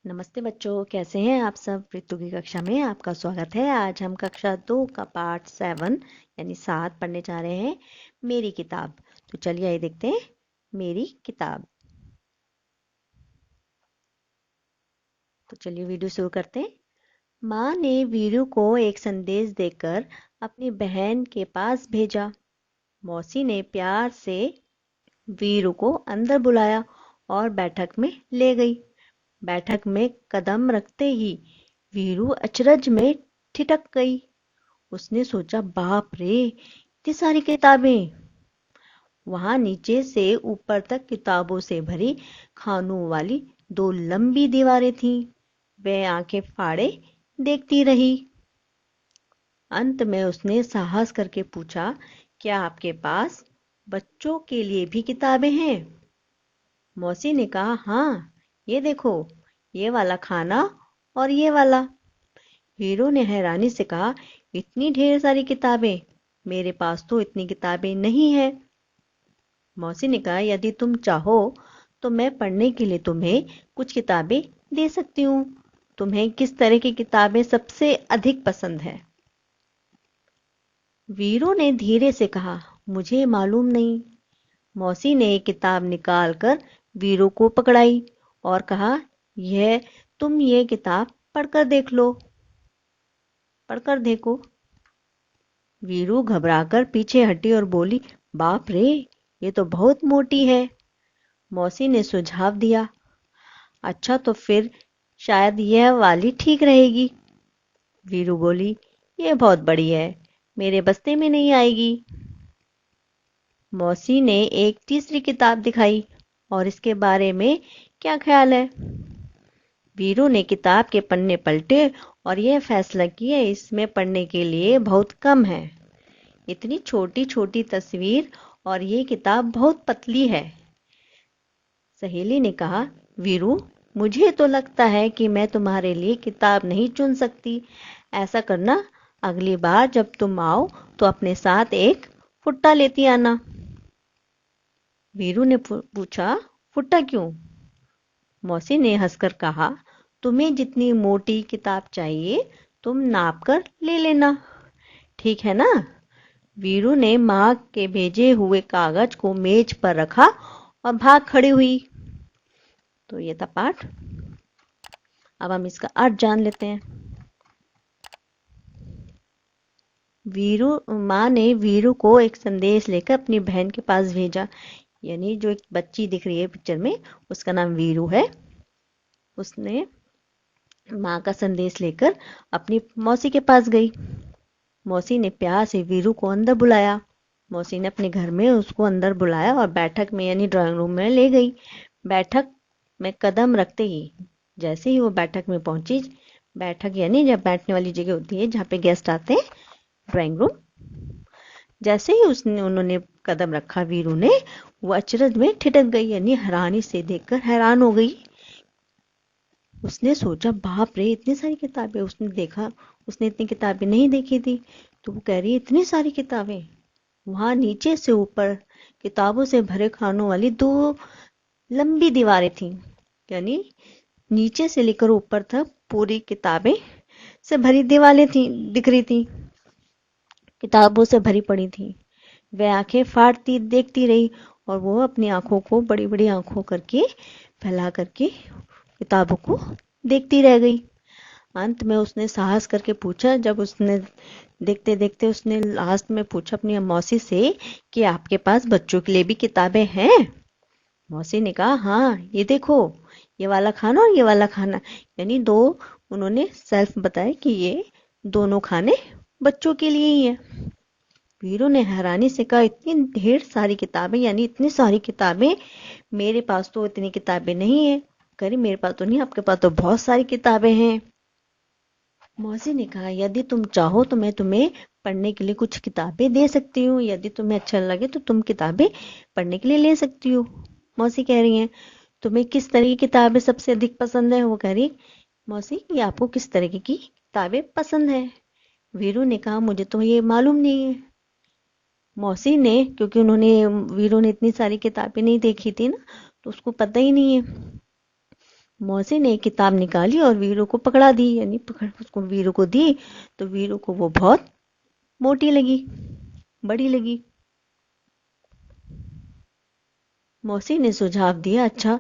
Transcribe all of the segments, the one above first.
नमस्ते बच्चों, कैसे हैं आप सब। ऋतु की कक्षा में आपका स्वागत है। आज हम कक्षा 2 का पार्ट 7 यानी 7 पढ़ने जा रहे हैं, मेरी किताब। तो चलिए आइए देखते हैं मेरी किताब। तो चलिए वीडियो शुरू करते हैं। माँ ने वीरू को एक संदेश देकर अपनी बहन के पास भेजा। मौसी ने प्यार से वीरू को अंदर बुलाया और बैठक में ले गई। बैठक में कदम रखते ही वीरू अचरज में ठिठक गई। उसने सोचा, बाप रे, इतनी सारी किताबें। वहां नीचे से ऊपर तक किताबों से भरी खानों वाली 2 लंबी दीवारें थीं। वह आंखें फाड़े देखती रही। अंत में उसने साहस करके पूछा, क्या आपके पास बच्चों के लिए भी किताबें हैं? मौसी ने कहा, हाँ, ये देखो, ये वाला खाना और ये वाला। वीरू ने हैरानी से कहा, इतनी ढेर सारी किताबें, मेरे पास तो इतनी किताबें नहीं है। मौसी ने कहा, यदि तुम चाहो तो मैं पढ़ने के लिए तुम्हें कुछ किताबें दे सकती हूँ। तुम्हें किस तरह की किताबें सबसे अधिक पसंद है? वीरू ने धीरे से कहा, मुझे मालूम नहीं। मौसी ने एक किताब निकालकर वीरू को पकड़ाई और कहा, तुम ये किताब पढ़कर देख लो, पढ़कर देखो। वीरू घबराकर पीछे हटी और बोली, बाप रे, ये तो बहुत मोटी है। मौसी ने सुझाव दिया, अच्छा तो फिर शायद यह वाली ठीक रहेगी। वीरू बोली, ये बहुत बड़ी है, मेरे बस्ते में नहीं आएगी। मौसी ने एक तीसरी किताब दिखाई, और इसके बारे में क्या ख्याल है? वीरू ने किताब के पन्ने पलटे और यह फैसला किया, इसमें पढ़ने के लिए बहुत कम है। इतनी छोटी छोटी तस्वीर और ये किताब बहुत पतली है। सहेली ने कहा, वीरू, मुझे तो लगता है कि मैं तुम्हारे लिए किताब नहीं चुन सकती। ऐसा करना, अगली बार जब तुम आओ तो अपने साथ एक फुट्टा लेती आना। वीरू ने पूछा, फुट्टा क्यों? मौसी ने हंसकर कहा, तुम्हें जितनी मोटी किताब चाहिए तुम नाप कर ले लेना, ठीक है ना? वीरू ने माँ के भेजे हुए कागज को मेज पर रखा और भाग खड़ी हुई। तो ये था पाठ। अब हम इसका अर्थ जान लेते हैं। माँ ने वीरू को एक संदेश लेकर अपनी बहन के पास भेजा। यानी जो एक बच्ची दिख रही है पिक्चर में, उसका नाम वीरू है। उसने माँ का संदेश लेकर अपनी मौसी के पास गई। मौसी ने प्यार से वीरू को अंदर बुलाया। मौसी ने अपने घर में उसको अंदर बुलाया और बैठक में यानी ड्राइंग रूम में ले गई। बैठक में कदम रखते ही, जैसे ही वो बैठक में पहुंची, बैठक यानी जब बैठने वाली जगह होती है जहाँ पे गेस्ट आते हैं, ड्राइंग रूम, जैसे ही उन्होंने कदम रखा, वीरू ने, वो अचरज में ठिठक गई, यानी हैरानी से देखकर हैरान हो गई। उसने सोचा, बाप रे, इतनी सारी किताबें। उसने देखा, उसने इतनी किताबें नहीं देखी थी। तो वो कह रही है, इतनी सारी किताबें। वहां नीचे से ऊपर किताबों से भरे खानों वाली 2 लंबी दीवारें थीं। यानी नीचे से लेकर ऊपर तक पूरी किताबें से भरी दीवारें थी दिख रही थी, किताबों से भरी पड़ी थी। वह आंखें फाड़ती देखती रही, और वो अपनी आंखों को बड़ी बड़ी आंखों करके फैला करके किताबों को देखती रह गई। अंत में उसने साहस करके पूछा, जब उसने देखते देखते उसने लास्ट में पूछा अपनी मौसी से कि आपके पास बच्चों के लिए भी किताबें हैं? मौसी ने कहा, हाँ, ये देखो, ये वाला खाना और ये वाला खाना। यानी 2 उन्होंने सेल्फ बताया कि ये दोनों खाने बच्चों के लिए ही है। वीरू ने हैरानी से कहा, इतनी ढेर सारी किताबें, यानी इतनी सारी किताबें, मेरे पास तो इतनी किताबें नहीं है। करी, मेरे पास तो नहीं, आपके पास तो बहुत सारी किताबें हैं। मौसी ने कहा, यदि तुम चाहो तो मैं तुम्हें पढ़ने के लिए कुछ किताबें दे सकती हूँ। यदि तुम्हें अच्छा लगे तो तुम किताबें पढ़ने के लिए ले सकती हो। मौसी कह रही हैं, तुम्हें किस तरह की किताबें सबसे अधिक पसंद है? वो कह रही, मौसी, ये आपको किस तरह की किताबें पसंद है? वीरू ने कहा, मुझे तो ये मालूम नहीं है। मौसी ने, क्योंकि वीरू ने इतनी सारी किताबें नहीं देखी थी ना, तो उसको पता ही नहीं है। मौसी ने एक किताब निकाली और वीरू को पकड़ा दी, यानी पकड़ उसको वीरू को दी। तो वीरू को वो बहुत मोटी लगी, बड़ी लगी। मौसी ने सुझाव दिया, अच्छा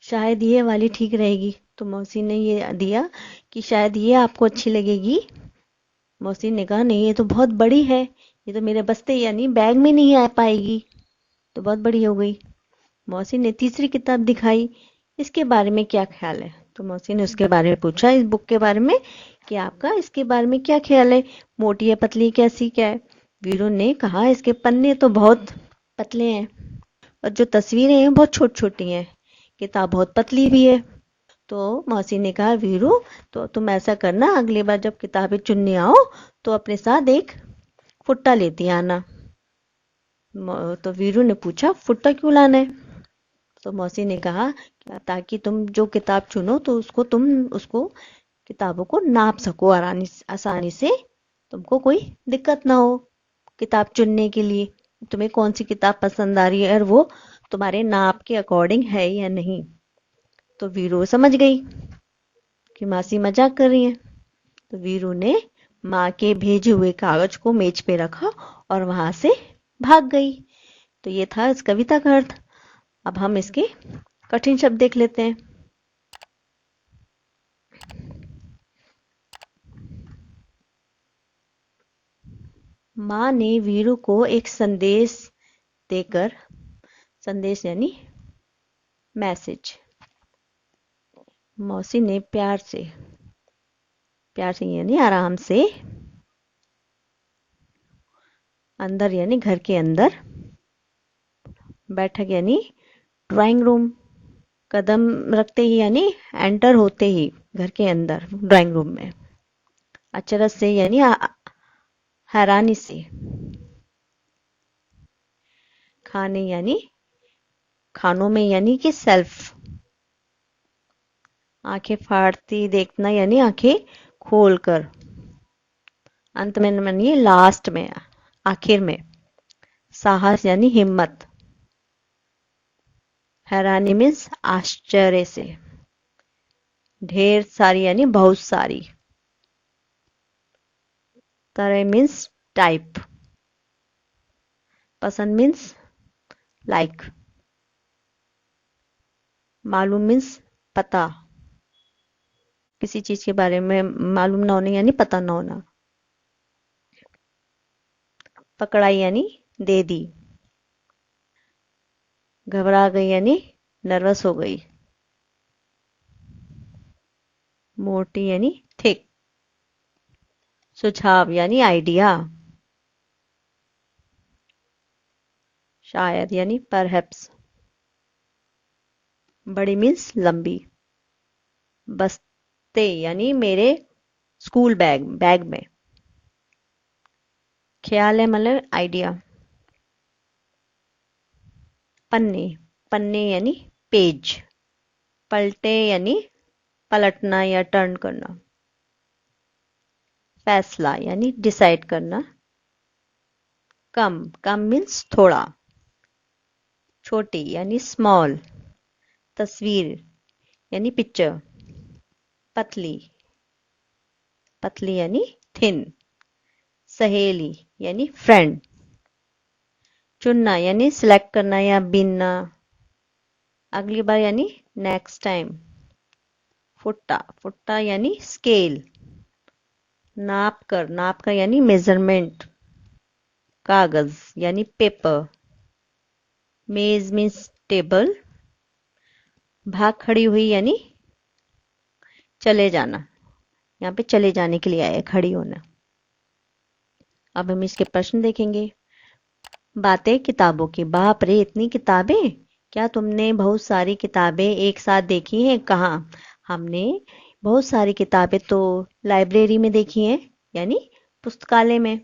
शायद ये वाली ठीक रहेगी। तो मौसी ने ये दिया कि शायद ये आपको अच्छी लगेगी। मौसी ने कहा नहीं, ये तो बहुत बड़ी है, ये तो मेरे बस्ते यानी बैग में नहीं आ पाएगी, तो बहुत बड़ी हो गई। मौसी ने तीसरी किताब दिखाई, इसके बारे में क्या ख्याल है? तो मौसी ने उसके बारे में पूछा, इस बुक के बारे में कि आपका इसके बारे में क्या ख्याल है, मोटी है, पतली, कैसी, क्या है? वीरू ने कहा इसके पन्ने तो बहुत पतले हैं और जो तस्वीरें हैं बहुत छोटी छोटी हैं, किताब बहुत पतली भी है। तो मौसी ने कहा वीरू, तो तुम ऐसा करना, अगली बार जब किताबें चुनने आओ तो अपने साथ एक फुट्टा लेती आना। तो वीरू ने पूछा फुट्टा क्यों लाना है? तो मौसी ने कहा ताकि तुम जो किताब चुनो तो उसको किताबों को नाप सको आसानी से, तुमको कोई दिक्कत ना हो किताब चुनने के लिए, तुम्हें कौन सी किताब पसंद आ रही है और वो तुम्हारे नाप के अकॉर्डिंग है या नहीं। तो वीरू समझ गई कि मासी मजाक कर रही है। तो वीरू ने माँ के भेजे हुए कागज को मेज पे रखा और वहां से भाग गई। तो ये था इस कविता का अर्थ। अब हम इसके कठिन शब्द देख लेते हैं। माँ ने वीरू को एक संदेश देकर, संदेश यानी मैसेज, मौसी ने प्यार से यानी आराम से, अंदर यानी घर के अंदर, बैठक यानी ड्राइंग रूम, कदम रखते ही यानी एंटर होते ही घर के अंदर ड्राइंग रूम में, अचरज से यानी हैरानी से, खाने यानी खानों में यानी कि सेल्फ, आंखें फाड़ती देखना यानी आंखें खोलकर, अंत में यानी लास्ट में, आखिर में, साहस यानी हिम्मत, हैरानी मीन्स आश्चर्य से, ढेर सारी यानी बहुत सारी, तरह मीन्स टाइप, पसंद मीन्स लाइक, मालूम मीन्स पता, किसी चीज के बारे में मालूम ना होना यानी पता ना होना, पकड़ाई यानी दे दी, घबरा गई यानी नर्वस हो गई, मोटी यानी थिक, सुझाव यानी आइडिया, शायद यानी परहैप्स, बड़ी मीन्स लंबी, बस्ते यानी मेरे स्कूल बैग में, ख्याल है मतलब आइडिया, पन्ने, पन्ने यानी पेज, पलटे यानी पलटना या टर्न करना, फैसला यानी डिसाइड करना, कम, कम मीन्स थोड़ा, छोटी यानी स्मॉल, तस्वीर यानी पिक्चर, पतली, पतली यानी थिन, सहेली यानी फ्रेंड, चुनना यानी सिलेक्ट करना या बीनना, अगली बार यानी नेक्स्ट टाइम, फुट्टा, फुट्टा यानी स्केल, नाप कर यानी मेजरमेंट, कागज यानी पेपर, मेज मीन्स टेबल, भाग खड़ी हुई यानी चले जाना, यहाँ पे चले जाने के लिए आया खड़ी होना। अब हम इसके प्रश्न देखेंगे। बातें किताबों की, बाप रे इतनी किताबें, क्या तुमने बहुत सारी किताबें एक साथ देखी हैं? कहाँ? हमने बहुत सारी किताबें तो लाइब्रेरी में देखी हैं, यानी पुस्तकालय में।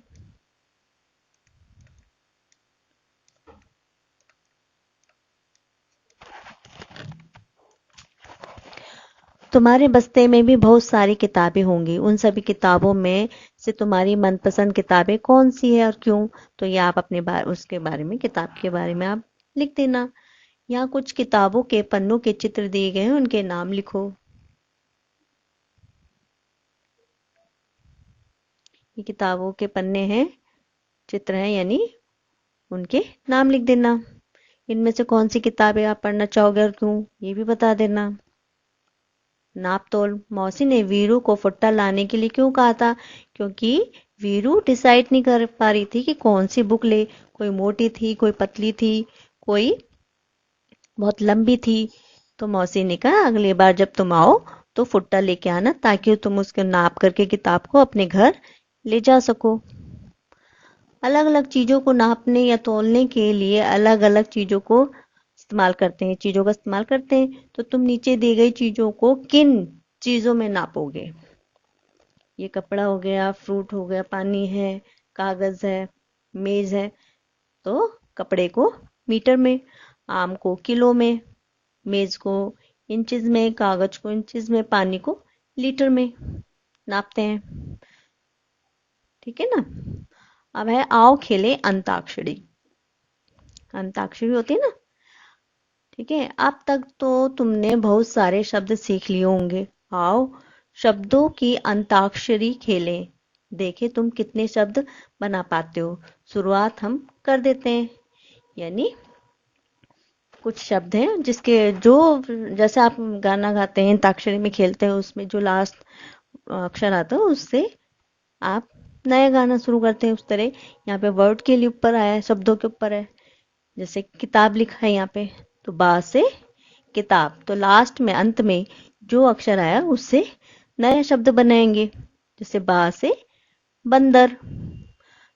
तुम्हारे बस्ते में भी बहुत सारी किताबें होंगी, उन सभी किताबों में से तुम्हारी मनपसंद किताबें कौन सी है और क्यों? तो ये आप अपने उसके बारे में, किताब के बारे में आप लिख देना यहाँ कुछ किताबों के पन्नों के चित्र दिए गए हैं, उनके नाम लिखो। ये किताबों के पन्ने हैं, चित्र हैं, यानी उनके नाम लिख देना। इनमें से कौन सी किताबें आप पढ़ना चाहोगे और क्यों, ये भी बता देना। नाप तोल। मौसी ने वीरू को फुट्टा लाने के लिए क्यों कहा था? क्योंकि वीरू डिसाइड नहीं कर पा रही थी कि कौन सी बुक ले। कोई मोटी थी, कोई पतली थी, कोई बहुत लंबी थी। तो मौसी ने कहा अगली बार जब तुम आओ तो फुट्टा लेके आना, ताकि तुम उसके नाप करके किताब को अपने घर ले जा सको। अलग अलग चीजों को नापने या तौलने के लिए अलग अलग चीजों को इस्तेमाल करते हैं, चीजों का इस्तेमाल करते हैं। तो तुम नीचे दी गई चीजों को किन चीजों में नापोगे? ये कपड़ा हो गया, फ्रूट हो गया, पानी है, कागज है, मेज है। तो कपड़े को मीटर में, आम को किलो में, मेज को इंचेस में, कागज को इंचेस में, पानी को लीटर में नापते हैं। ठीक है ना। अब है आओ खेले अंताक्षरी। अंताक्षरी होती है ना। ठीक है, अब तक तो तुमने बहुत सारे शब्द सीख लिए होंगे। आओ शब्दों की अंताक्षरी खेलें, देखे तुम कितने शब्द बना पाते हो। शुरुआत हम कर देते हैं। यानी कुछ शब्द हैं जिसके जो, जैसे आप गाना गाते हैं अंताक्षरी में खेलते हैं, उसमें जो लास्ट अक्षर आता है उससे आप नया गाना शुरू करते हैं। उस तरह यहाँ पे वर्ड के लिए ऊपर आया है, शब्दों के ऊपर है। जैसे किताब लिखा है यहाँ पे, तो बा से किताब, तो लास्ट में अंत में जो अक्षर आया उससे नया शब्द बनाएंगे। जैसे बा से बंदर,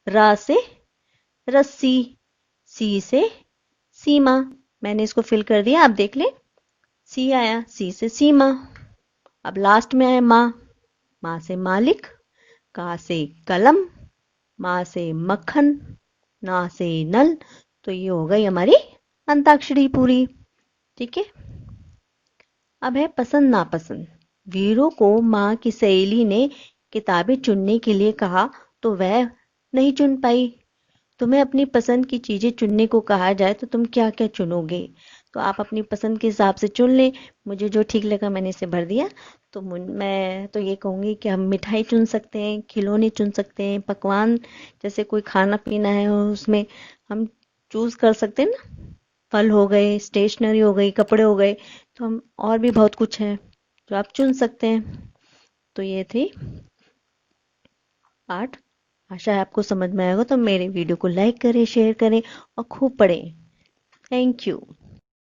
रा से रस्सी, सी से सीमा। मैंने इसको फिल कर दिया, आप देख ले। सी आया, सी से सीमा। अब लास्ट में आया माँ, माँ से मालिक, का से कलम, माँ से मक्खन, ना से नल। तो ये हो गई हमारी अंताक्षरी पूरी। ठीक है। अब है पसंद नापसंद। वीरू को माँ की सहेली ने किताबें चुनने के लिए कहा तो वह नहीं चुन पाई। तुम्हें अपनी पसंद की चीजें चुनने को कहा जाए तो तुम क्या क्या चुनोगे? तो आप अपनी पसंद के हिसाब से चुन लें। मुझे जो ठीक लगा मैंने इसे भर दिया। तो मैं तो ये कहूंगी कि हम मिठाई चुन सकते हैं, खिलौने चुन सकते हैं, पकवान, जैसे कोई खाना पीना है उसमें हम चूज कर सकते हैं ना। फल हो गए, स्टेशनरी हो गई, कपड़े हो गए, तो हम और भी बहुत कुछ है जो आप चुन सकते हैं। तो ये थी पाठ। आशा है आपको समझ में आएगा। तो मेरे वीडियो को लाइक करें, शेयर करें और खूब पढ़ें। Thank you.